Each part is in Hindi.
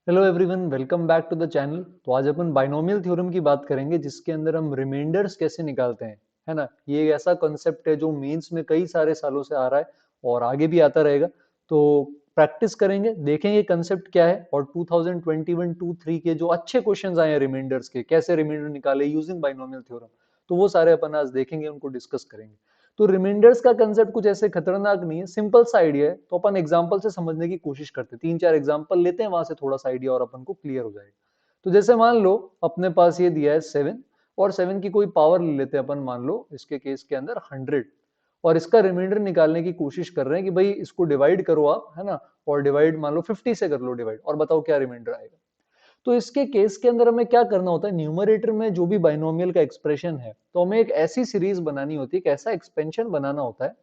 Hello everyone, welcome back to the channel. तो आज अपन बाइनोमियल थ्योरम की बात करेंगे जिसके अंदर हम रिमाइंडर्स कैसे निकालते हैं, है ना। ये एक ऐसा कॉन्सेप्ट है जो मेंस में कई सारे सालों से आ रहा है और आगे भी आता रहेगा। तो प्रैक्टिस करेंगे, देखेंगे कंसेप्ट क्या है और 2021-23 के जो अच्छे क्वेश्चंस आए हैं रिमाइंडर्स के, कैसे रिमाइंडर निकाले यूजिंग बाइनोमियल थ्योरम, तो वो सारे अपन आज देखेंगे, उनको डिस्कस करेंगे। तो रिमाइंडर्स का कंसेप्ट कुछ ऐसे खतरनाक नहीं है, सिंपल सा आइडिया है। तो अपन एग्जांपल से समझने की कोशिश करते हैं, तीन चार एग्जांपल लेते हैं, वहां से थोड़ा सा आइडिया और अपन को क्लियर हो जाएगा। तो जैसे मान लो अपने पास ये दिया है 7 और 7 की कोई पावर ले लेते हैं अपन, मान लो इसके केस के अंदर 100, और इसका रिमाइंडर निकालने की कोशिश कर रहे हैं कि भाई इसको डिवाइड करो आप, है ना। और डिवाइड मान लो 50 से कर लो डिवाइड, और बताओ क्या रिमाइंडर आएगा। तो इसके केस के अंदर हमें क्या करना होता है, न्यूमरेटर में जो भी बाइनोमियल का एक्सप्रेशन है, तो हमें एक ऐसी सीरीज बनानी होती है, एक ऐसा एक्सपेंशन बनाना होता है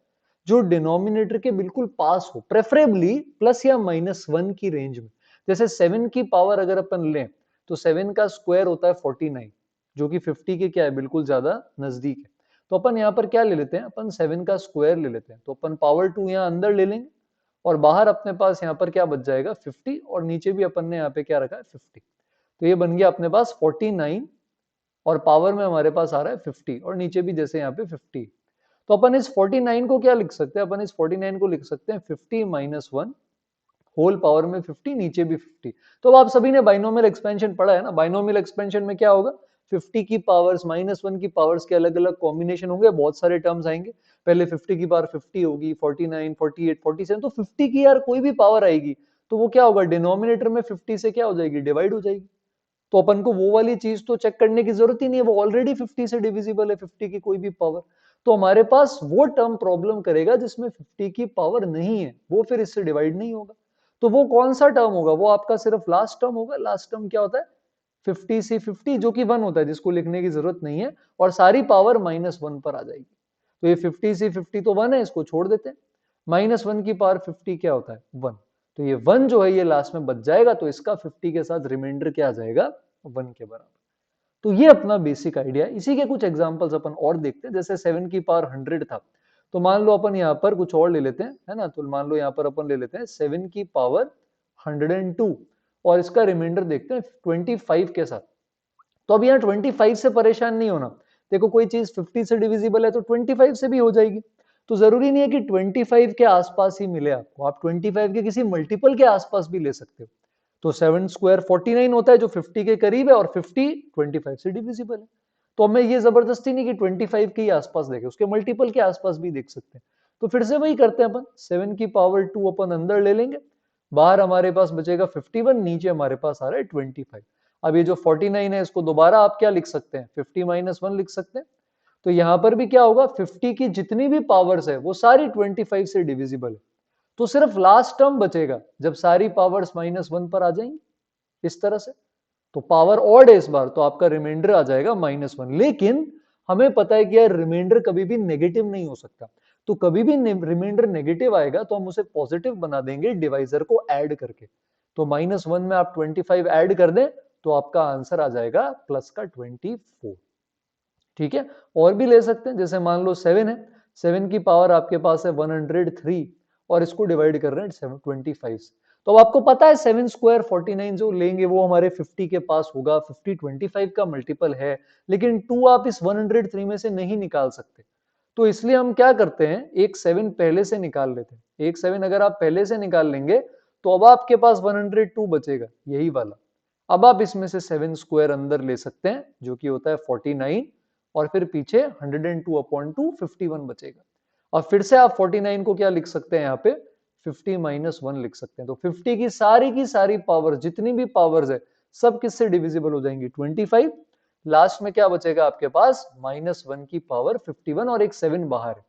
जो डिनोमिनेटर के बिल्कुल पास हो, प्रेफरेबली प्लस या -1 की रेंज में। जैसे 7 की पावर अगर अपन लें तो 7 का स्क्वायर होता है 49, जो कि 50 के क्या है, बिल्कुल ज्यादा नजदीक है। तो अपन यहाँ पर क्या ले लेते हैं, अपन 7 का स्क्वायर ले लेते हैं, तो अपन पावर 2 यहाँ अंदर ले लेंगे और बाहर अपने पास यहाँ पर क्या बच जाएगा 50, और नीचे भी अपन ने यहाँ पे क्या रखा है 50। तो ये बन गया अपने पास 49 और पावर में हमारे पास आ रहा है 50, और नीचे भी जैसे यहाँ पे 50। तो अपन इस 49 को क्या लिख सकते हैं, अपन इस 49 को लिख सकते हैं 50 -1 होल पावर में 50, नीचे भी 50। तो अब आप सभी ने बाइनोमियल एक्सपेंशन पढ़ा है ना, बाइनोमियल एक्सपेंशन में क्या होगा, 50 की पावर्स -1 की पावर्स के अलग अलग कॉम्बिनेशन होंगे, बहुत सारे टर्म्स आएंगे। पहले 50 की पावर 50 होगी, 49, 48, 47, तो 50 की यार कोई भी पावर आएगी तो वो क्या होगा, डिनोमिनेटर में 50 से क्या हो जाएगी, डिवाइड हो जाएगी। तो अपन को वो वाली चीज तो चेक करने की जरूरत ही नहीं है, वो ऑलरेडी 50 से डिविजिबल है, 50 की कोई भी पावर। तो हमारे पास वो टर्म प्रॉब्लम करेगा जिसमें 50 की पावर नहीं है, वो फिर इससे डिवाइड नहीं होगा। तो वो कौन सा टर्म होगा, वो आपका सिर्फ लास्ट टर्म होगा। लास्ट टर्म क्या होता है, 50 से 50, जो कि 1 होता है, जिसको लिखने की जरूरत नहीं है, और सारी पावर -1 पर आ जाएगी। तो ये 50 से 50 तो 1 है, इसको छोड़ देते हैं। -1 की पावर 50 क्या होता है, 1। तो ये 1 जो है ये लास्ट में बच जाएगा, तो इसका 50 के साथ रिमाइंडर क्या आ जाएगा, 1 के बराबर। तो ये अपना बेसिक आइडिया। इसी के कुछ एग्जांपल्स अपन और देखते हैं। जैसे 7 की पावर 100 था, तो मान लो अपन यहाँ पर कुछ और ले लेते हैं, है ना। तो मान लो यहाँ पर अपन ले लेते हैं 7 की पावर 102, और इसका रिमाइंडर देखते हैं 25 के साथ। तो अब यहाँ 25 से परेशान नहीं होना। देखो कोई चीज 50 से डिविजिबल है तो 25 से भी हो जाएगी। तो जरूरी नहीं है कि 25 के आसपास ही मिले आपको, आप 25 के किसी मल्टीपल के आसपास भी ले सकते हो। तो 7 स्क्वायर 49 होता है, जो 50 के करीब है, और 50 25 से डिविजिबल है। तो हमें ये जबरदस्ती नहीं कि 25 के ही आसपास देखे, उसके मल्टीपल के आसपास भी देख सकते हैं। तो फिर से वही करते हैं अपन, 7 की पावर 2 अपन अंदर ले लेंगे, बाहर हमारे पास बचेगा 51, नीचे हमारे पास आ रहा है 25। अब ये जो 49 है इसको दोबारा आप क्या लिख सकते हैं, 50 -1 लिख सकते हैं। तो यहां पर भी क्या होगा, 50 की जितनी भी पावर्स है वो सारी 25 से डिविजिबल है। तो सिर्फ लास्ट टर्म बचेगा जब सारी पावर्स -1 पर आ जाएंगी, इस तरह से। तो पावर ऑड है इस बार, तो आपका रिमाइंडर आ जाएगा -1। लेकिन हमें पता है कि यार रिमाइंडर कभी भी नेगेटिव नहीं हो सकता। तो कभी भी रिमाइंडर नेगेटिव आएगा तो हम उसे पॉजिटिव बना देंगे डिवाइजर को ऐड करके। तो -1 में आप 25 ऐड कर दें तो आपका आंसर आ जाएगा प्लस का 24। ठीक है, और भी ले सकते हैं। जैसे मान लो 7 है, 7 की पावर आपके पास है 103, और इसको डिवाइड कर रहे हैं 25 से। तो अब आपको पता है 7 स्क्वायर 49 जो लेंगे वो हमारे 50 के पास होगा, 50 25 का मल्टीपल है, लेकिन 2 आप इस 103 में से नहीं निकाल सकते। तो इसलिए हम क्या करते हैं, एक 7 पहले से निकाल लेते हैं। एक 7 अगर आप पहले से निकाल लेंगे तो अब आपके पास 102 बचेगा, यही वाला। अब आप इसमें से 7 स्क्वायर अंदर ले सकते हैं, जो कि होता है 49, और फिर पीछे 102 अपॉन 2 51 बचेगा। और फिर से आप 49 को क्या लिख सकते हैं, यहाँ पे 50 -1 लिख सकते हैं। तो 50 की सारी पावर, जितनी भी पावर्स है, सब किससे डिविजिबल हो जाएंगी, 25। लास्ट में क्या बचेगा आपके पास, -1 की पावर 51, और एक 7 बाहर है।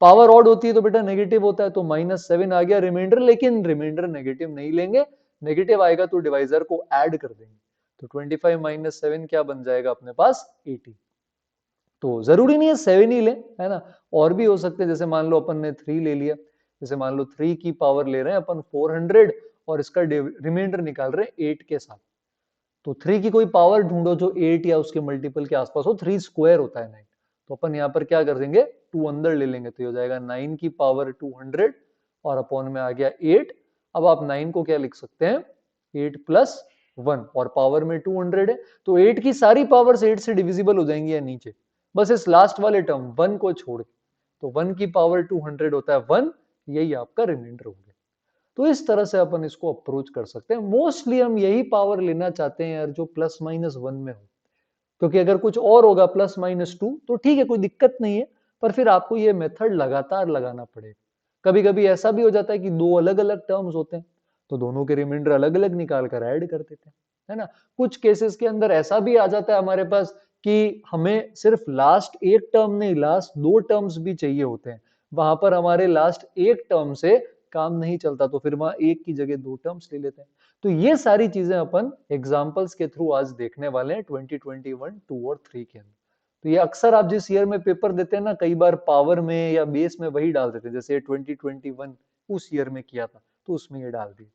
पावर ऑड होती है तो बेटा नेगेटिव होता है, तो -7 आ गया रिमाइंडर, लेकिन रिमाइंडर नेगेटिव नहीं लेंगे। नेगेटिव आएगा तो डिवाइजर को ऐड कर देंगे। तो 25 -7 क्या बन जाएगा अपने पास, 80। तो जरूरी नहीं है 7 ही ले, है ना। और भी हो सकते हैं, जैसे मान लो अपन ने 3 ले लिया। जैसे मान लो 3 की पावर ले रहे हैं अपन 400, और इसका रिमाइंडर निकाल रहे हैं 8 के साथ। तो 3 की कोई पावर ढूंढो जो 8 या उसके मल्टीपल के आसपास हो। 3 स्क्वायर होता है 9। तो अपन यहाँ पर क्या कर देंगे, 2 अंदर ले लेंगे, तो ये हो जाएगा 9 की पावर 200, और अपॉन में आ गया 8। अब आप 9 को क्या लिख सकते हैं, 8 प्लस 1 और पावर में 200 है, तो 8 की सारी पावर्स 8 से डिविजिबल हो जाएंगी या नीचे, बस इस लास्ट वाले टर्म 1 को छोड़ के। तो 1 की पावर 200 होता है 1, यही आपका रिमाइंडर हो गया। तो इस तरह से अपन इसको अप्रोच कर सकते हैं। मोस्टली हम यही पावर लेना चाहते हैं यार जो प्लस माइनस 1 में हो, क्योंकि अगर कुछ और होगा प्लस माइनस 2 तो ठीक है, कोई दिक्कत नहीं है, पर फिर आपको ये मेथड लगातार लगाना पड़ेगा। कभी कभी ऐसा भी हो जाता है कि दो अलग अलग टर्म्स होते हैं, तो दोनों के रिमाइंडर अलग अलग निकाल कर ऐड कर देते हैं, है ना। कुछ केसेस के अंदर ऐसा भी आ जाता है हमारे पास कि हमें सिर्फ लास्ट एक टर्म नहीं, लास्ट दो टर्म्स भी चाहिए होते हैं, वहां पर हमारे लास्ट एक टर्म से काम नहीं चलता, तो फिर वहां एक की जगह दो टर्म्स ले लेते हैं। तो ये सारी चीजें अपन एग्जाम्पल्स के थ्रू आज देखने वाले हैं 2021 2 और 3 के अंदर। तो ये अक्सर आप जिस ईयर में पेपर देते हैं ना, कई बार पावर में या बेस में वही डाल देते हैं, जैसे 2021 उस ईयर में किया था तो उसमें ये डाल दिया,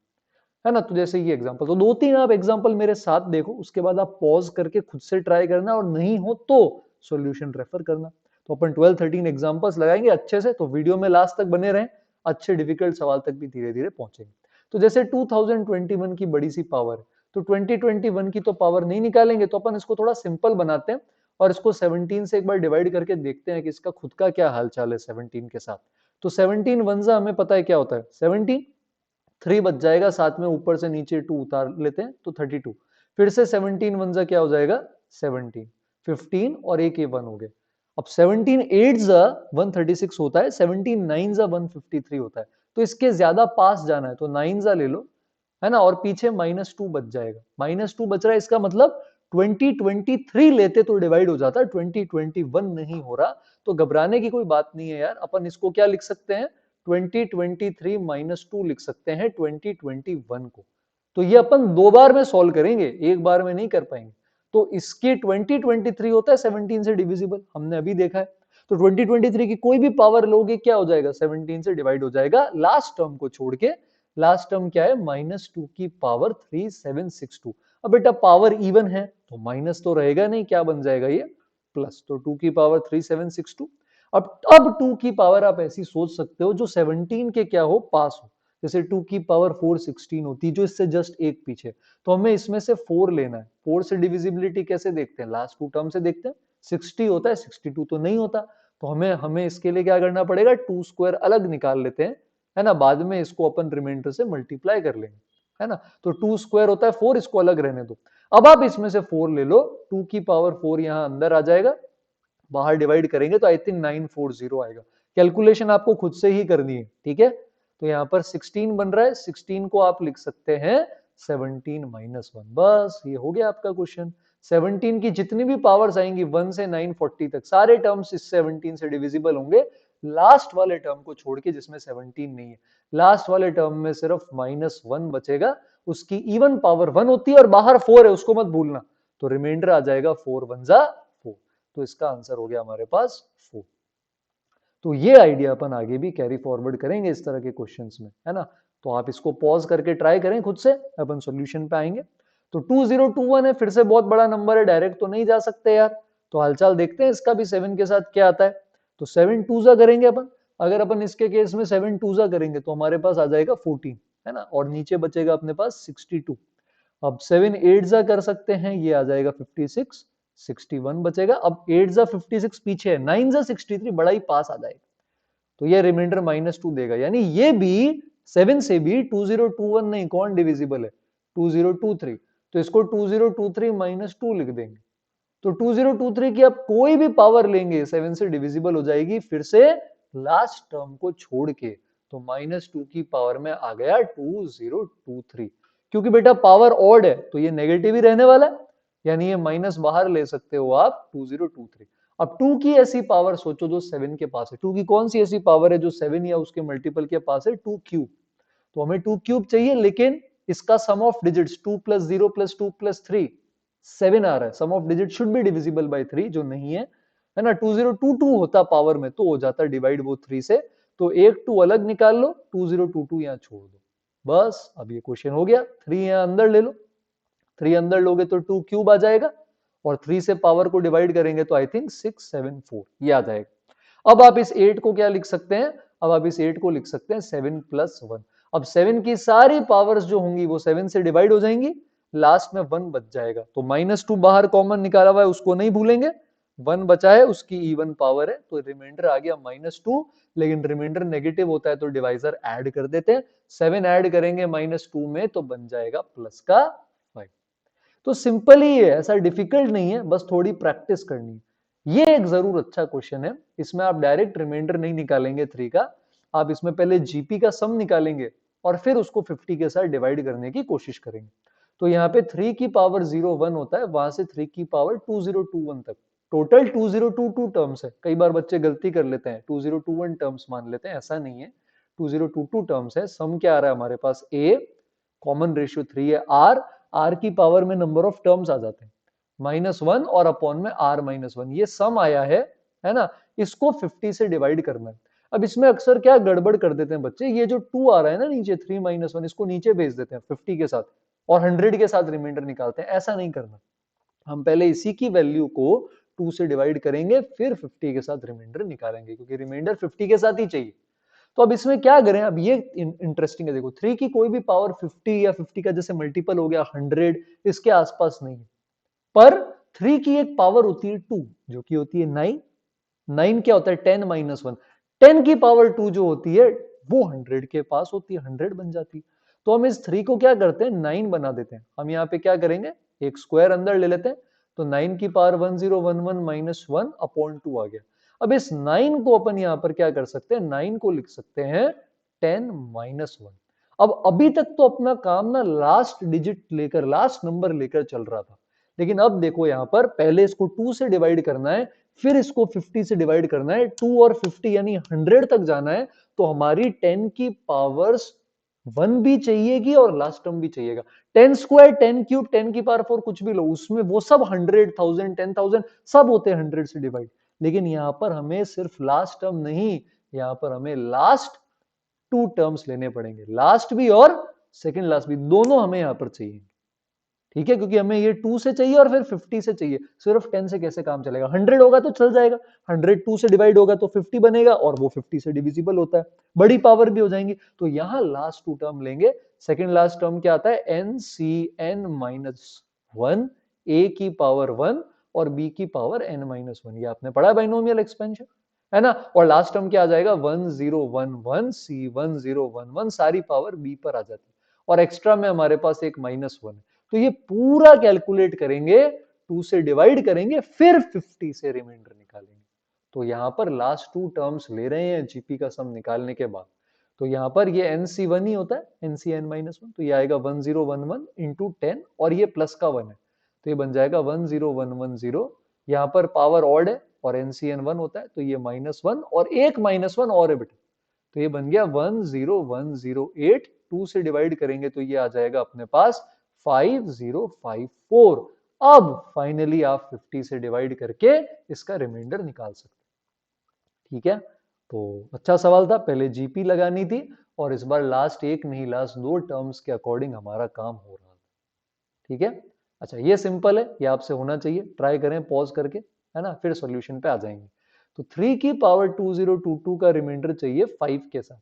है ना। तो जैसे ये एग्जांपल, तो दो तीन आप एग्जांपल मेरे साथ देखो, उसके बाद आप पॉज करके खुद से ट्राई करना, और नहीं हो तो सॉल्यूशन रेफर करना। तो अपन 12-13 एग्जांपल्स लगाएंगे अच्छे से, तो वीडियो में लास्ट तक बने रहें, अच्छे डिफिकल्ट सवाल तक भी धीरे धीरे पहुंचेंगे। तो जैसे 2021 की बड़ी सी पावर, तो 2021 की तो पावर नहीं निकालेंगे, तो अपन इसको थोड़ा सिंपल बनाते हैं और इसको 17 से एक बार डिवाइड करके देखते हैं कि इसका खुद का क्या हालचाल है 17 के साथ। तो 17 वनजा हमें पता है क्या होता है, 17 3 बच जाएगा, साथ में ऊपर से नीचे 2 उतार लेते हैं तो 32। फिर से 17 वनजा क्या हो जाएगा, 17, 15 और एक ये 1 हो गया। अब 17 8 जा 136 होता है, 17 9 जा 153 होता है, तो इसके ज्यादा पास जाना है तो 9 जा ले लो, है ना, और पीछे -2 बच जाएगा, -2 बच रहा है, इसका मतलब 2023 लेते तो डिवाइड हो जाता, 2021 नहीं हो रहा, तो घबराने की कोई बात नहीं है यार। अपन इसको क्या लिख सकते हैं, 2023 -2 लिख सकते हैं 2021 को। तो ये अपन दो बार में सॉल्व करेंगे, एक बार में नहीं कर पाएंगे। तो इसके 2023 होता है 17 से डिविजिबल, हमने अभी देखा है। तो 2023 की कोई भी पावर लोगे क्या हो जाएगा, 17 से डिवाइड हो जाएगा, लास्ट टर्म को छोड़ के। लास्ट टर्म क्या है, -2 की पावर 3762। अब बेटा पावर इवन है तो माइनस तो रहेगा नहीं, क्या बन जाएगा ये, प्लस। तो 2 की पावर 3762। अब 2 की पावर आप ऐसी सोच सकते हो जो 17 के क्या हो, पास हो। जैसे 2 की पावर 416 होती है, जो इससे जस्ट एक पीछे। तो हमें इसमें से 4 लेना है। 4 से डिविजिबिलिटी कैसे देखते हैं, लास्ट टू टर्म से देखते हैं। 60 होता है, 62 तो नहीं होता, तो हमें इसके लिए क्या करना पड़ेगा, 2 स्क्वायर अलग निकाल लेते हैं, है ना। बाद में इसको अपन रिमाइंडर से मल्टीप्लाई कर लेंगे, है ना। तो 2 स्क्वायर होता है 4, इसको अलग रहने दो। अब आप इसमें से 4 ले लो, 2 की पावर 4 यहां अंदर आ जाएगा, बाहर डिवाइड करेंगे तो आई थिंक 940 आएगा। कैलकुलेशन आपको खुद से ही करनी है, ठीक है। तो यहाँ पर 16 बन रहा है, 16 को आप लिख सकते हैं 17 -1, बस ये हो गया आपका क्वेश्चन। 17 की जितनी भी पावर्स आएंगी 1 से 940 तक, सारे टर्म्स इस 17 से डिविजिबल होंगे, लास्ट वाले टर्म को छोड़ के जिसमें 17 नहीं है। लास्ट वाले टर्म में सिर्फ -1 बचेगा, उसकी इवन पावर 1 होती है और बाहर 4 है, उसको मत भूलना। तो रिमाइंडर आ जाएगा 4 1 जा 4। तो इसका आंसर हो गया हमारे पास 4। तो ये आइडिया अपन आगे भी कैरी फॉरवर्ड करेंगे इस तरह के क्वेश्चंस में, है ना। तो आप इसको पॉज करके ट्राई करें खुद से, अपन सॉल्यूशन पे आएंगे। तो 2021 है, फिर से बहुत बड़ा नंबर है, डायरेक्ट तो नहीं जा सकते यार, तो हालचाल देखते हैं इसका भी 7 के साथ क्या आता है। तो 7 2 करेंगे अपन। अगर अपन इसके केस में 7 2 करेंगे तो हमारे पास आ जाएगा 14, है ना, और नीचे बचेगा अपने पास 62। अब 7 8 जा कर सकते हैं, ये आ जाएगा 56, 61 बचेगा। अब 8 जा 56 पीछे है, 9 जा 63 बड़ा ही पास आ जाएगा, तो ये रिमाइंडर -2 देगा, यानी ये भी 7 से भी 2021 नहीं, कौन डिविजिबल है, 2023। तो इसको 2023 -2 लिख देंगे। तो 2023 की आप कोई भी पावर लेंगे 7 से डिविजिबल हो जाएगी, फिर से लास्ट टर्म को छोड़ के। तो -2 की पावर में आ गया 2023, क्योंकि बेटा पावर ऑड है तो ये नेगेटिव ही रहने वाला है, यानी ये माइनस बाहर ले सकते हो आप 2023। अब 2 की ऐसी पावर सोचो जो 7 के पास है। 2 की कौन सी ऐसी पावर है जो 7 या उसके मल्टीपल के पास है, 2 क्यूब। तो हमें 2 क्यूब चाहिए, लेकिन इसका सम ऑफ डिजिट्स 2 + 0 + 2 + 3 7 आ रहा है। Sum of digit should be divisible by 3, जो नहीं है ना। 2022 होता पावर में तो हो जाता डिवाइड वो 3 से, तो एक 2 अलग निकाल लो, 2022 यहां छोड़ दो, बस। अब ये क्वेश्चन हो गया। 3 यहां अंदर ले लो, 3 अंदर लोगे तो 2 क्यूब आ जाएगा, और 3 से पावर को डिवाइड करेंगे तो आई थिंक 674 ये आ जाएगा। अब आप इस 8 को क्या लिख सकते हैं, अब आप इस 8 को लिख सकते हैं 7 + 1। अब 7 की सारी पावर्स जो होंगी वो 7 से डिवाइड हो जाएंगी, लास्ट में 1 बच जाएगा, तो -2 बाहर कॉमन निकाला हुआ है उसको नहीं भूलेंगे, 1 बचा है उसकी इवन पावर है, तो रिमाइंडर आ गया -2, लेकिन रिमाइंडर नेगेटिव होता है तो डिवाइजर ऐड कर देते हैं, 7 ऐड करेंगे -2 में तो बन जाएगा प्लस का 5। तो सिंपल ही है, ऐसा डिफिकल्ट नहीं है, बस थोड़ी प्रैक्टिस करनी है। ये एक जरूर अच्छा क्वेश्चन है, इसमें आप डायरेक्ट रिमाइंडर नहीं निकालेंगे 3 का, आप इसमें पहले जीपी का सम निकालेंगे और फिर उसको 50 के साथ डिवाइड करने की कोशिश करेंगे। तो यहाँ पे 3 की पावर 01 होता है, वहां से 3 की पावर 2021 तक, टोटल 2022 टर्म्स है। कई बार बच्चे गलती कर लेते हैं, 2021 टर्म्स मान लेते हैं, ऐसा नहीं है, 2022 टर्म्स है। सम क्या आ रहा है हमारे पास, ए, कॉमन रेशियो 3 है, आर की पावर में नंबर ऑफ टर्म्स आ जाते हैं, -1 और अपॉन में r-1, ये सम आया है ना, इसको 50 से डिवाइड करना है। अब इसमें अक्सर क्या गड़बड़ कर देते हैं बच्चे, ये जो 2 आ रहा है ना नीचे 3-1, इसको नीचे भेज देते हैं 50 के साथ और 100 के साथ रिमाइंडर निकालते हैं, ऐसा नहीं करना। हम पहले इसी की वैल्यू को 2 से डिवाइड करेंगे, फिर 50 के साथ रिमाइंडर निकालेंगे, क्योंकि रिमाइंडर 50 के साथ ही चाहिए। तो अब इसमें क्या करें, अब ये इंटरेस्टिंग है, देखो 3 की कोई भी पावर 50 या 50 का जैसे मल्टीपल हो गया 100, इसके आसपास नहीं है, पर 3 की एक पावर होती है 2 जो कि होती है 9, 9 क्या होता है 10-1, 10 की पावर 2 जो होती है वो 100 के पास होती है, 100 बन जाती है। तो हम इस 3 को क्या करते हैं 9 बना देते हैं, हम यहाँ पे क्या करेंगे एक स्क्वायर अंदर ले लेते हैं, तो 9 की पावर 1011 -1 अपॉन 2 आ गया। अब इस 9 को अपन यहाँ पर क्या कर सकते हैं, 9 को लिख सकते हैं 10-1। अब अभी तक तो अपना काम ना लास्ट डिजिट लेकर, लास्ट नंबर लेकर चल रहा था, लेकिन अब देखो यहाँ पर पहले इसको 2 से डिवाइड करना है, फिर इसको 50 से डिवाइड करना है, 2 और 50 यानी 100 तक जाना है, तो हमारी 10 की पावर्स 1 भी चाहिएगी और लास्ट टर्म भी चाहिएगा। 10 स्क्वायर, 10 क्यूब, 10 की पावर 4 कुछ भी लो, उसमें वो सब 100, 1000, 10,000 सब होते हैं 100 से डिवाइड, लेकिन यहां पर हमें सिर्फ लास्ट टर्म नहीं, यहां पर हमें लास्ट 2 टर्म्स लेने पड़ेंगे, लास्ट भी और सेकंड लास्ट भी, दोनों हमें यहां पर चाहिए। ठीक है, क्योंकि हमें ये 2 से चाहिए और फिर 50 से चाहिए, सिर्फ 10 से कैसे काम चलेगा, 100 होगा तो चल जाएगा, 100 2 से डिवाइड होगा तो 50 बनेगा और वो 50 से डिविजिबल होता है, बड़ी पावर भी हो जाएंगी, तो यहां लास्ट 2 टर्म लेंगे। सेकंड लास्ट टर्म क्या आता है, NCn-1, a की पावर 1 और b की पावर n-1, ये आपने पढ़ा है बाइनोमियल एक्सपेंशन, है ना। और लास्ट टर्म क्या आ जाएगा 1011 C1011, सारी पावर b पर आ जाती है, और एक्स्ट्रा में हमारे पास एक -1 है। तो ये पूरा कैलकुलेट करेंगे, 2 से डिवाइड करेंगे, फिर 50 से रिमाइंडर निकालेंगे। तो यहां पर लास्ट 2 टर्म्स ले रहे हैं जीपी का सम निकालने के बाद, तो यहां पर ये NC1 ही होता है, NCn-1, तो ये आएगा 1011 इंटू 10 और ये प्लस का 1 है, तो ये बन जाएगा 10110। यहां पर पावर ऑड है और NCn1 होता है, तो ये -1 और एक -1 और है बेटा, तो ये बन गया 10108, 2 से डिवाइड करेंगे तो ये आ जाएगा अपने पास 5054। अब फाइनली आप 50 से डिवाइड करके इसका रिमाइंडर निकाल सकते हैं। ठीक है, तो अच्छा सवाल था, पहले जीपी लगानी थी और इस बार लास्ट एक नहीं लास्ट 2 टर्म्स के अकॉर्डिंग हमारा काम हो रहा था। ठीक है, अच्छा ये सिंपल है, ये आपसे होना चाहिए, ट्राई करें पॉज करके, है ना, फिर सॉल्यूशन पे आ जाएंगे। तो 3 की पावर 2022 का रिमाइंडर चाहिए 5 के साथ,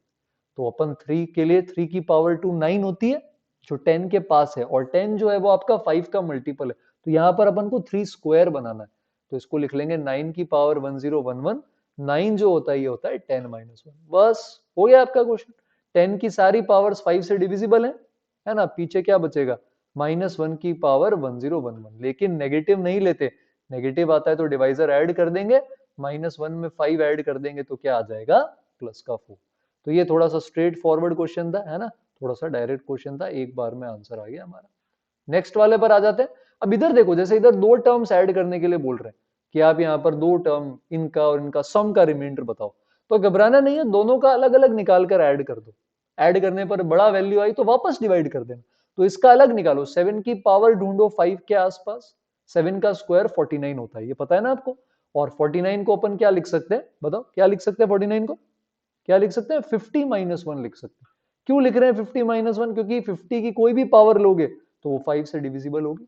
तो अपन 3 के लिए 3 की पावर 2 9 होती है जो 10 के पास है, और 10 जो है वो आपका 5 का मल्टीपल है, तो यहां पर अपन को 3 स्क्वायर बनाना है, तो इसको लिख लेंगे 9 की पावर 1011, 9 जो होता है ये होता है 10-1, बस हो गया आपका क्वेश्चन। 10 की सारी पावर्स 5 से डिविजिबल है ना, पीछे क्या बचेगा -1 की पावर 1011, लेकिन नेगेटिव नहीं लेते, नेगेटिव आता है तो डिवाइजर ऐड कर देंगे, -1 में 5 ऐड कर देंगे तो क्या आ जाएगा प्लस का 4। तो ये थोड़ा सा स्ट्रेट फॉरवर्ड क्वेश्चन था, है ना, थोड़ा सा डायरेक्ट क्वेश्चन था, एक बार में आंसर आ गया हमारा। नेक्स्ट वाले पर आ जाते हैं। अब इधर देखो, जैसे इधर 2 टर्म्स ऐड करने के लिए बोल रहे हैं कि आप यहाँ पर 2 टर्म इनका और इनका सम का रिमाइंडर बताओ, तो घबराना नहीं है, दोनों का अलग अलग निकाल कर ऐड कर दो, ऐड करने पर बड़ा वैल्यू आई तो वापस डिवाइड कर देना, तो इसका अलग निकालो, 7 की पावर ढूंढो 5 के आसपास, 7 का स्क्वायर 49 होता है, ये पता है ना आपको, और 49 को अपन क्या लिख सकते हैं, बताओ क्या लिख सकते हैं 49 को, क्या लिख सकते हैं 50-1 लिख सकते हैं। क्यों लिख रहे हैं 50-1, क्योंकि 50 की कोई भी पावर लोगे तो वो 5 से डिविजिबल होगी,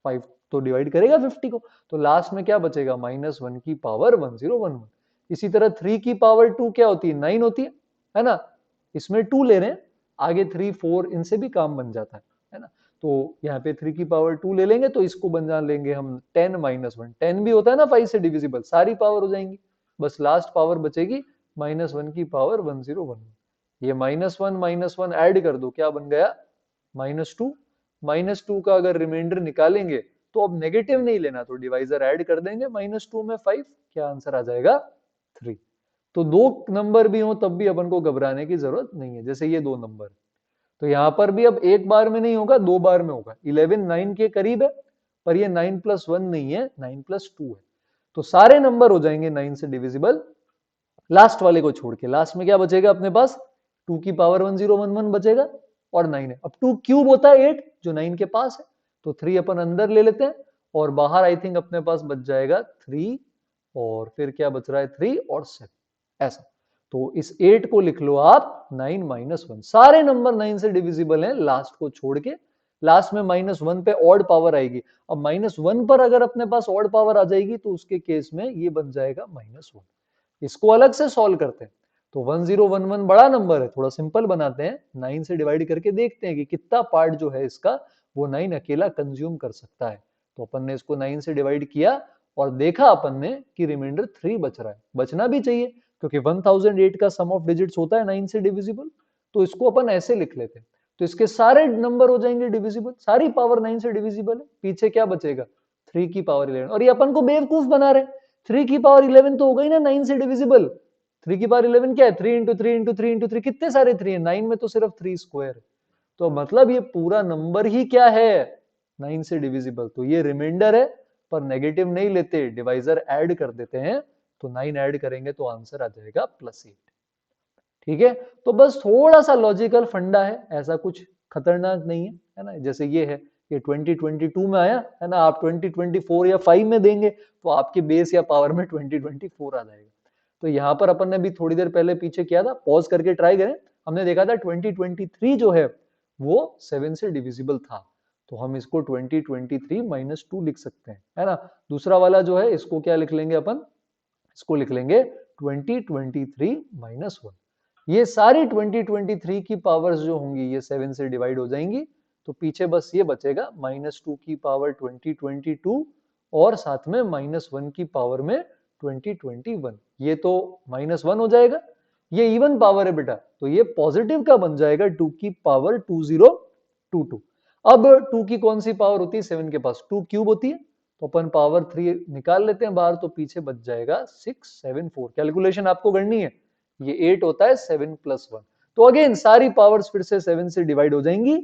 5 तो डिवाइड करेगा 50 को, तो लास्ट में क्या बचेगा -1 की पावर 1011। इसी तरह 3 की पावर 2 क्या होती है 9 होती है ना, इसमें 2 ले रहे हैं, आगे 3 4 इनसे भी काम बन जाता है ना। तो यहाँ पे 3 की पावर 2 ले लेंगे, तो इसको बना लेंगे हम 10 माइनस 1। 10 भी होता है ना 5 से डिविजिबल, सारी पावर हो जाएंगी, बस लास्ट पावर बचेगी -1 की पावर 1011। ये -1 ऐड कर दो, क्या बन गया -2। -2 का अगर रिमाइंडर निकालेंगे तो अब नेगेटिव नहीं लेना, तो डिवाइजर ऐड कर देंगे, -2 में 5, क्या आंसर आ जाएगा 3। तो दो नंबर भी हो तब भी अपन को घबराने की जरूरत नहीं है, जैसे ये दो नंबर, तो यहां पर भी अब एक बार में नहीं होगा, दो बार में होगा। 11 9 के करीब है, पर ये 9 + 1 नहीं है, 9 + 2 है, तो सारे नंबर हो जाएंगे 9 से डिविजिबल, लास्ट वाले को छोड़ के। लास्ट में क्या बचेगा अपने पास, 2 की पावर 1011 बचेगा और 9 है। अब 2 क्यूब होता है 8, जो 9 के पास है, तो 3 अपन अंदर ले लेते हैं और बाहर आई थिंक अपने पास बच जाएगा 3, और फिर क्या बच रहा है 3 और 7, ऐसा। तो इस 8 को लिख लो आप 9 - 1, सारे नंबर 9 से डिविजिबल हैं लास्ट को छोड़ के। लास्ट में -1 पे ऑड पावर आएगी, अब -1 पर अगर अपने पास ऑड पावर आ जाएगी तो उसके केस में ये बन जाएगा -1। इसको अलग से सॉल्व करते हैं, तो 1011 बड़ा नंबर है, थोड़ा सिंपल बनाते हैं, 9 से डिवाइड करके देखते हैं कि कितना पार्ट जो है इसका वो 9 अकेला कंज्यूम कर सकता है। तो अपन ने इसको 9 से डिवाइड किया और देखा अपन ने कि रिमाइंडर 3 बच रहा है, बचना भी चाहिए क्योंकि 1008 का सम ऑफ डिजिट्स होता है 9 से डिविजिबल। तो इसको अपन ऐसे लिख लेते हैं, तो इसके सारे नंबर हो जाएंगे डिविजिबल, सारी पावर 9 से डिविजिबल है, पीछे क्या बचेगा 3 की पावर 11। और ये अपन को बेवकूफ बना रहे, 3 की पावर 11 तो हो गई ना 9 से डिविजिबल। 3 की पावर 11 क्या है, 3 इंटू 3 इंटू 3 इंटू 3, कितने सारे 3 है, 9 में तो सिर्फ 3 स्क्वायर। तो मतलब ये पूरा नंबर ही क्या है 9 से डिविजिबल, तो ये रिमाइंडर है, पर नेगेटिव नहीं लेते, डिवाइजर ऐड कर देते हैं, तो 9 ऐड करेंगे तो आंसर आ जाएगा +8। ठीक है, तो बस थोड़ा सा लॉजिकल फंडा है, ऐसा कुछ खतरनाक नहीं है ना। जैसे ये है, ये 2022 में आया है ना, आप 2024 या 5 में देंगे तो आपके बेस या पावर में 2024 आ जाएगा। तो यहाँ पर अपन ने भी थोड़ी देर पहले पीछे किया था, पॉज करके ट्राई करें, हमने देखा था 2023 जो है वो 7 से डिविजिबल था, तो हम इसको 2023 -2 लिख सकते हैं, है ना। दूसरा वाला जो है इसको क्या लिख लेंगे अपन, इसको लिख लेंगे 2023 -1। ये सारी 2023 की पावर्स जो होंगी ये 7 से डिवाइड हो जाएंगी, तो पीछे बस ये बचेगा -2 की पावर 2022 और साथ में -1 की पावर में 2021। ये तो -1 हो जाएगा, ये इवन पावर है बेटा, तो ये पॉजिटिव का बन जाएगा 2 की पावर 2022। अब 2 की कौन सी पावर होती है 7 के पास, 2 क्यूब होती है, तो अपन पावर 3 निकाल लेते हैं बाहर, तो पीछे बच जाएगा 674। कैलकुलेशन आपको करनी है, ये 8 होता है 7 + 1। तो अगेन सारी पावर्स फिर से 7 से डिवाइड हो जाएंगी,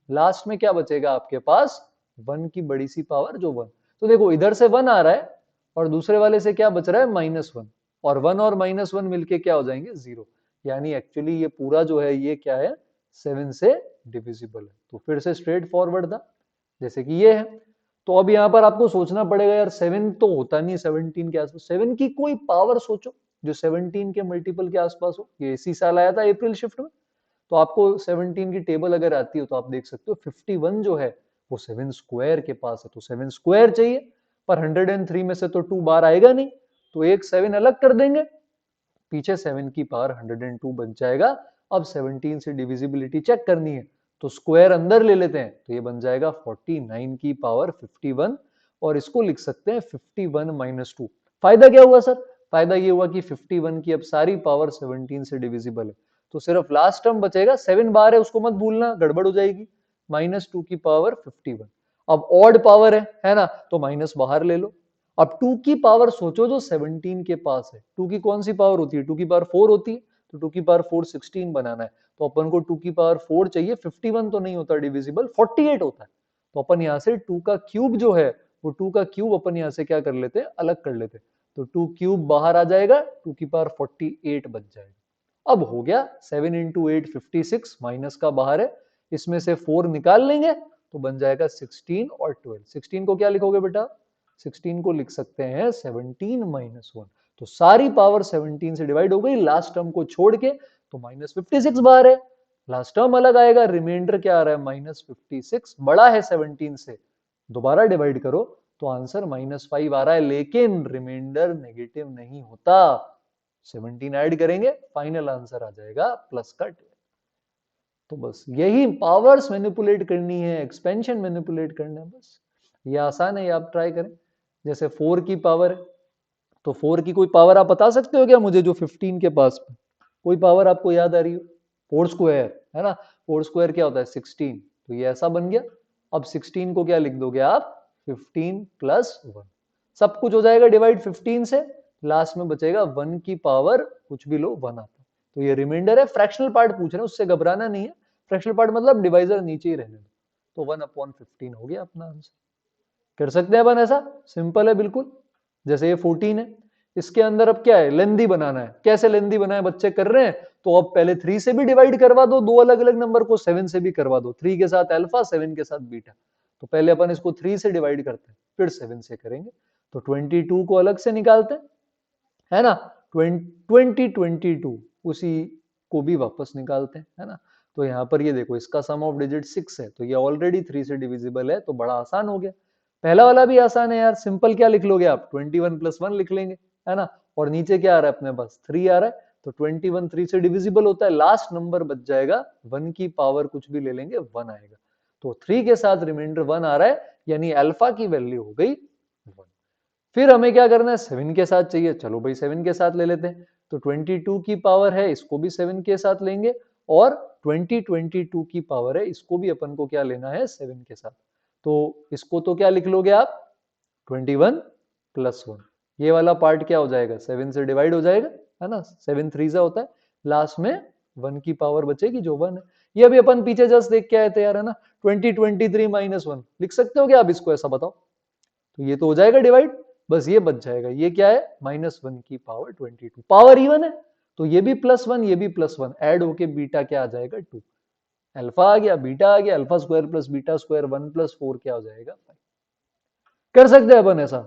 लास्ट में क्या बचेगा आपके पास 1 की बड़ी सी पावर जो 1। तो देखो इधर से 1 आ रहा है और दूसरे वाले से क्या बच रहा है -1, और 1 और -1 मिलके क्या हो जाएंगे 0, यानी एक्चुअली ये पूरा जो है ये क्या है 7 से डिविजिबल है। तो फिर से स्ट्रेट फॉरवर्ड था, जैसे कि ये है। तो अब यहाँ पर आपको सोचना पड़ेगा यार 7 तो होता नहीं 17 के आसपास, 7 की कोई पावर सोचो जो 17 के मल्टीपल के आसपास हो। ये इसी साल आया था अप्रैल शिफ्ट में, तो आपको 17 की टेबल अगर आती हो तो आप देख सकते हो 51 जो है वो 7 स्क्वायर के पास है, तो 7 स्क्वायर चाहिए, पर 103 में से तो 2 बार आएगा नहीं, तो एक 7 अलग कर देंगे, पीछे 7 की पावर 102 बन जाएगा। अब 17 से डिविजिबिलिटी चेक करनी है, तो स्क्वायर अंदर ले लेते हैं, तो ये बन जाएगा 49 की पावर 51, और इसको लिख सकते हैं 51 - 2। फायदा क्या हुआ सर, फायदा ये हुआ कि 51 की अब सारी पावर 17 से डिविजिबल है, तो सिर्फ लास्ट टर्म बचेगा, 7 बार है उसको मत भूलना, गड़बड़ हो जाएगी, -2 की पावर 51। अब ऑड पावर है ना, तो माइनस बाहर ले लो। अब 2 की पावर सोचो जो 17 के पास है, 2 की कौन सी पावर होती है, 2 की पावर 4 होती है, तो 2 की पावर 4 16 बनाना है, तो अपन को 2 की पावर 4 चाहिए, 51 तो नहीं होता डिविजिबल, 48 होता है, तो अपन यहाँ से 2 का क्यूब जो है वो 2 का क्यूब अपन यहाँ से क्या कर लेते हैं, अलग कर लेते हैं, तो 2 क्यूब बाहर आ जाएगा, 2 की पावर 48 बच जाएगा। अब हो गया 7 × 8 56, माइनस का बाहर है, इसमें से 4 निकाल लेंगे तो बन जाएगा 16 और 12। 16 को क्या लिखोगे बेटा, 16 को लिख सकते हैं 17 - 1। तो सारी पावर 17 से डिवाइड हो गई, लास्ट टर्म को छोड़ के, तो -56 बाहर है, लास्ट टर्म अलग आएगा, रिमाइंडर क्या आ रहा है -56, बड़ा है 17 से, दोबारा डिवाइड करो तो आंसर -5 आ रहा है, लेकिन रिमाइंडर नेगेटिव नहीं होता। 17 ऐड करेंगे, फाइनल आंसर आ जाएगा प्लस का 12। तो बस यही पावर्स मैनिपुलेट करनी है, एक्सपेंशन मैनिपुलेट करना है, बस ये आसान है, ये आप ट्राई करें। जैसे 4 की पावर है, तो 4 की कोई पावर आप बता सकते हो क्या मुझे, जो 15 के पास में कोई पावर आपको याद आ रही हो? 4 स्क्वायर है ना, 4 स्क्वायर क्या होता है 16, तो ये ऐसा बन गया। अब 16 को क्या लिख दोगे आप, 15 प्लस 1, सब कुछ हो जाएगा डिवाइड 15 से, लास्ट में बचेगा 1 की पावर कुछ भी लो 1 आता है। तो ये रिमाइंडर है, फ्रैक्शनल पार्ट पूछ रहे हैं, उससे घबराना नहीं है, फ्रैक्शनल पार्ट मतलब डिवाइजर नीचे ही रहने दो, तो 1/15 हो गया अपना आंसर। कर सकते हैं अपन ऐसा, सिंपल है बिल्कुल। जैसे ये 14 है, इसके अंदर अब क्या है, लेंदी बनाना है। कैसे लेंदी बनाए, बच्चे कर रहे हैं, तो अब पहले 3 से भी डिवाइड करवा दो, दो अलग अलग नंबर को, 7 से भी करवा दो, 3 के साथ अल्फा 7 के साथ बीटा। तो पहले अपन इसको 3 से डिवाइड करते हैं, फिर 7 से करेंगे। तो 22 को अलग से निकालते हैं, है ना, 22 उसी को भी वापस निकालते हैं, है ना। तो यहाँ पर ये देखो, इसका सम ऑफ डिजिट 6 है, तो ये ऑलरेडी 3 से डिविजिबल है, तो बड़ा आसान हो गया। पहला वाला भी आसान है यार, सिंपल क्या लिख लोगे आप, 21 प्लस 1 लिख लेंगे, है ना। और नीचे क्या आ रहा है अपने पास, 3 आ रहा है, तो 21 3 से डिविजिबल होता है, लास्ट नंबर बच जाएगा 1 की पावर कुछ भी ले लेंगे 1 आएगा। तो 3 के साथ रिमाइंडर 1 आ रहा है, यानी अल्फा की वैल्यू हो गई 1। फिर हमें क्या करना है, 7 के साथ चाहिए, चलो भाई 7 के साथ ले लेते हैं। तो 22 की पावर है, इसको भी 7 के साथ लेंगे, और 22 की पावर है, इसको भी अपन को क्या लेना है, 7 के साथ। तो इसको तो क्या लिख लोगे आप, 21 प्लस 1, ये वाला पार्ट क्या हो जाएगा, 7 से डिवाइड हो जाएगा, है ना, 7 3 सा होता है, लास्ट में 1 की पावर बचेगी जो 1 है। ये अभी अपन पीछे जस्ट देख के आए थे यार, है ना, 2023 माइनस 1 लिख सकते हो क्या आप इसको, ऐसा बताओ। तो ये तो हो जाएगा डिवाइड, बस ये बच जाएगा, ये क्या है, -1 की पावर 22, पावर इवन है, तो ये भी +1 ये भी +1, ऐड होके बीटा क्या आ जाएगा 2, अल्फा आ गया बीटा आ गया, alpha square plus beta square 1 + 4 क्या हो जाएगा 5। कर सकते हैं अपन ऐसा,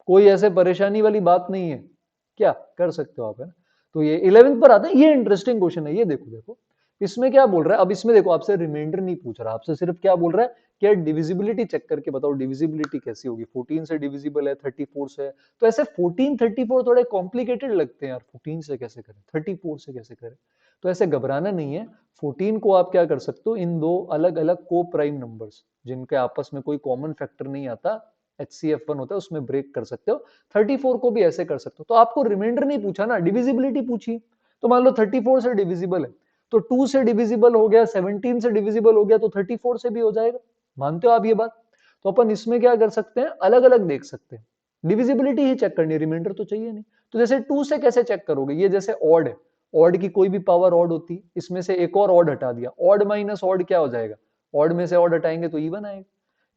कोई ऐसे परेशानी वाली बात नहीं है, क्या कर सकते हो आप, है ना। तो ये 11th पर आता है, ये इंटरेस्टिंग क्वेश्चन है, ये देखो देखो इसमें क्या बोल रहा है। अब इसमें देखो, आपसे रिमाइंडर नहीं पूछ रहा, आपसे सिर्फ क्या बोल रहा है, क्या डिविजिबिलिटी चेक करके बताओ, डिविजिबिलिटी कैसी होगी, 14 से डिविजिबल है, 34 से। तो ऐसे 14 34 थोड़े कॉम्प्लिकेटेड लगते हैं यार, 14 से कैसे करें, 34 से कैसे करें, तो ऐसे घबराना नहीं है। 14 को आप क्या कर सकते हो, इन दो अलग अलग को प्राइम नंबर्स जिनके आपस में कोई कॉमन फैक्टर नहीं आता, HCF1 होता है, उसमें ब्रेक कर सकते हो। 34 को भी ऐसे कर सकते हो। तो आपको रिमाइंडर नहीं पूछा ना, डिविजिबिलिटी पूछी। तो मान लो 34 से डिविजिबल है, तो 2 से डिविजिबल हो गया, 17 से डिविजिबल हो गया, तो 34 से भी हो जाएगा। मानते हो आप ये बात? तो अपन इसमें क्या कर सकते हैं, अलग अलग देख सकते हैं, डिविजिबिलिटी ही चेक करनी है, रिमाइंडर तो चाहिए नहीं। तो जैसे 2 से कैसे चेक करोगे, ये जैसे ऑड है, ऑड की कोई भी पावर ऑड होती, इसमें से एक और ऑड हटा दिया, ऑड माइनस ऑड क्या हो जाएगा, ऑड में से ऑड हटाएंगे तो इवन आएगा।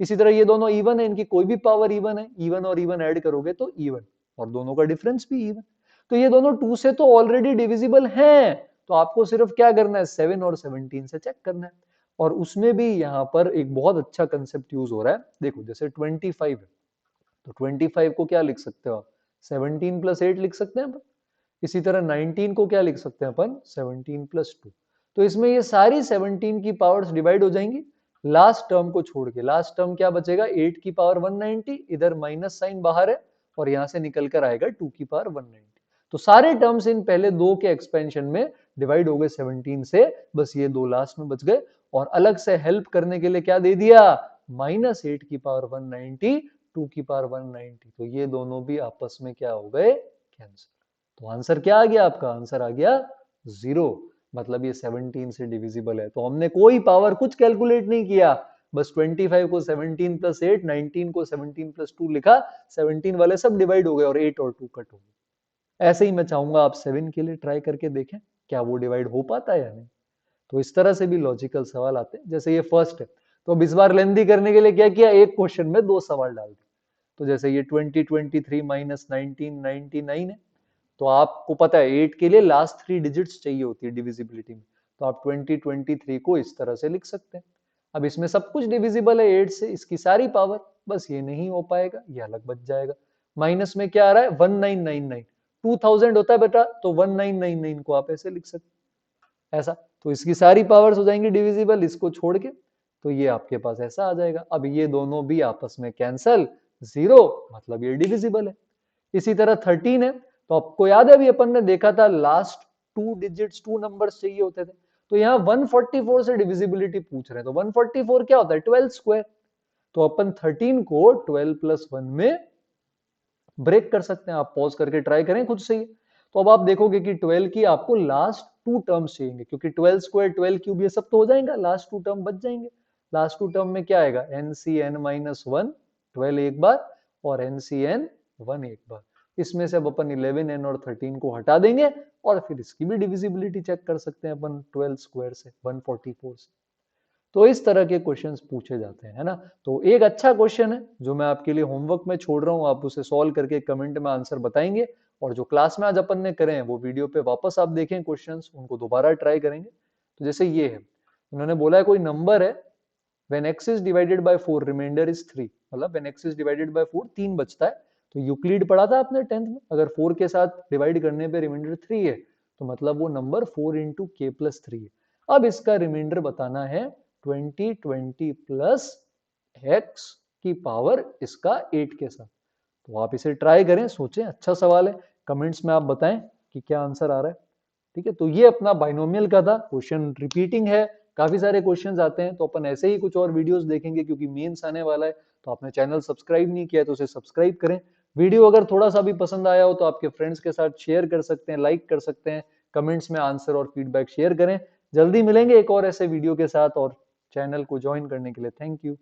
इसी तरह ये दोनों इवन है, इनकी कोई भी पावर इवन है, इवन और इवन ऐड करोगे तो इवन, और दोनों का डिफरेंस भी इवन। तो ये दोनों 2 से तो ऑलरेडी डिविजिबल हैं, तो आपको सिर्फ क्या करना है, 7 और 17 से चेक करना है। और उसमें भी यहाँ पर एक बहुत अच्छा कंसेप्ट यूज हो रहा है, देखो जैसे 25 है, तो 25 को क्या लिख सकते हो आप, 17 + 8 लिख सकते हैं अपन। इसी तरह 19 को क्या लिख सकते हैं अपन, 17 + 2। तो इसमें ये सारी 17 की पावर्स डिवाइड हो जाएंगी, लास्ट टर्म को छोड़ के। लास्ट टर्म क्या बचेगा, 8 की पावर 190, इधर माइनस साइन बाहर है, और यहां से निकल कर आएगा 2 की पावर 190। तो सारे टर्म्स इन पहले दो के एक्सपेंशन में डिवाइड हो गए 17 से, बस ये दो लास्ट में बच गए। और अलग से हेल्प करने के लिए क्या दे दिया, -8 की पावर 190, 2 की पावर 190। तो ये दोनों भी आपस में क्या हो गए, कैंसिल। तो आंसर क्या आ गया आपका, आंसर आ गया 0, मतलब ये 17 से डिविजिबल है। तो हमने कोई पावर कुछ कैलकुलेट नहीं किया, बस 25 को 17 + 8, 19 को 17 + 2 लिखा, 17 वाले सब डिवाइड हो गए और 8 और 2 कट हो गए। ऐसे ही मैं चाहूंगा आप 7 के लिए ट्राई करके देखें, क्या वो डिवाइड हो पाता है या नहीं। तो इस तरह से भी लॉजिकल सवाल आते हैं, जैसे ये फर्स्ट है, तो अब इस बार लेंदी करने के लिए क्या किया, एक क्वेश्चन में दो सवाल डाल दिए। तो जैसे ये 2023 - 1999 है, तो आपको पता है 8 के लिए लास्ट 3 डिजिट्स चाहिए होती है डिविजिबिलिटी में, तो आप 2023 को इस तरह से लिख सकते हैं। अब इसमें सब कुछ डिविजिबल है 8 से, इसकी सारी पावर, बस ये नहीं हो पाएगा, ये अलग बच जाएगा। माइनस में क्या आ रहा है, 1999, 2000 होता है बेटा, तो 1999 को आप ऐसे लिख सकते हैं, ऐसा। तो इसकी सारी पावर्स हो जाएंगी डिविजिबल, इसको छोड़ के, तो ये आपके पास ऐसा आ जाएगा। अब ये दोनों भी आपस में कैंसल, 0, मतलब ये डिविजिबल है। इसी तरह 13 है, तो आपको याद है अभी अपन ने देखा था, लास्ट 2 डिजिट्स 2 नंबर्स चाहिए होते थे, तो यहाँ 144 से डिविजिबिलिटी पूछ रहे हैं, तो 144 क्या होता है 12 स्क्वायर, तो अपन 13 को 12 प्लस 1 में ब्रेक कर सकते हैं। आप पॉज करके ट्राई करें खुद से ही। तो अब आप देखोगे कि 12 की आपको लास्ट टू टर्म्स चाहिए, क्योंकि 12 स्क्वायर 12 क्यूब ये सब तो हो जाएगा, लास्ट टू टर्म बच जाएंगे। लास्ट टू टर्म में क्या आएगा NCN माइनस 1, 12 एक बार और NCN 1 एक बार। इसमें से अब अपन 11n और 13 को हटा देंगे और फिर इसकी भी डिविजिबिलिटी चेक कर सकते हैं अपन 12 स्क्वायर से 144 से। तो इस तरह के क्वेश्चंस पूछे जाते हैं, है ना। तो एक अच्छा क्वेश्चन है जो मैं आपके लिए होमवर्क में छोड़ रहा हूं, आप उसे सॉल्व करके कमेंट में आंसर बताएंगे, और जो क्लास में आज अपन ने करे हैं वो वीडियो पे वापस आप देखें क्वेश्चंस, उनको दोबारा ट्राई करेंगे। तो जैसे ये है, उन्होंने बोला है कोई नंबर है when x is divided by 4 remainder is 3, मतलब when x is divided by 4 3 बचता है। तो यूक्लिड पढ़ा था आपने 10th में, अगर 4 के साथ डिवाइड करने पे रिमाइंडर 3 है तो मतलब वो नंबर 4 इंटू के प्लस 3 है। अब इसका रिमाइंडर बताना है 20 प्लस x की पावर इसका 8 के साथ। तो आप इसे ट्राई करें, सोचें, अच्छा सवाल है, कमेंट्स में आप बताएं कि क्या आंसर आ रहा है। ठीक है, तो ये अपना बाइनोमियल का था, क्वेश्चन रिपीटिंग है, काफी सारे क्वेश्चंस आते हैं, तो अपन ऐसे ही कुछ और वीडियोस देखेंगे क्योंकि मेंस आने वाला है। तो आपने चैनल सब्सक्राइब नहीं किया है तो उसे सब्सक्राइब करें। वीडियो अगर थोड़ा सा भी पसंद आया हो तो आपके फ्रेंड्स के साथ शेयर कर सकते हैं, लाइक कर सकते हैं, कमेंट्स में आंसर और फीडबैक शेयर करें। जल्दी मिलेंगे एक और ऐसे वीडियो के साथ, और चैनल को ज्वाइन करने के लिए थैंक यू।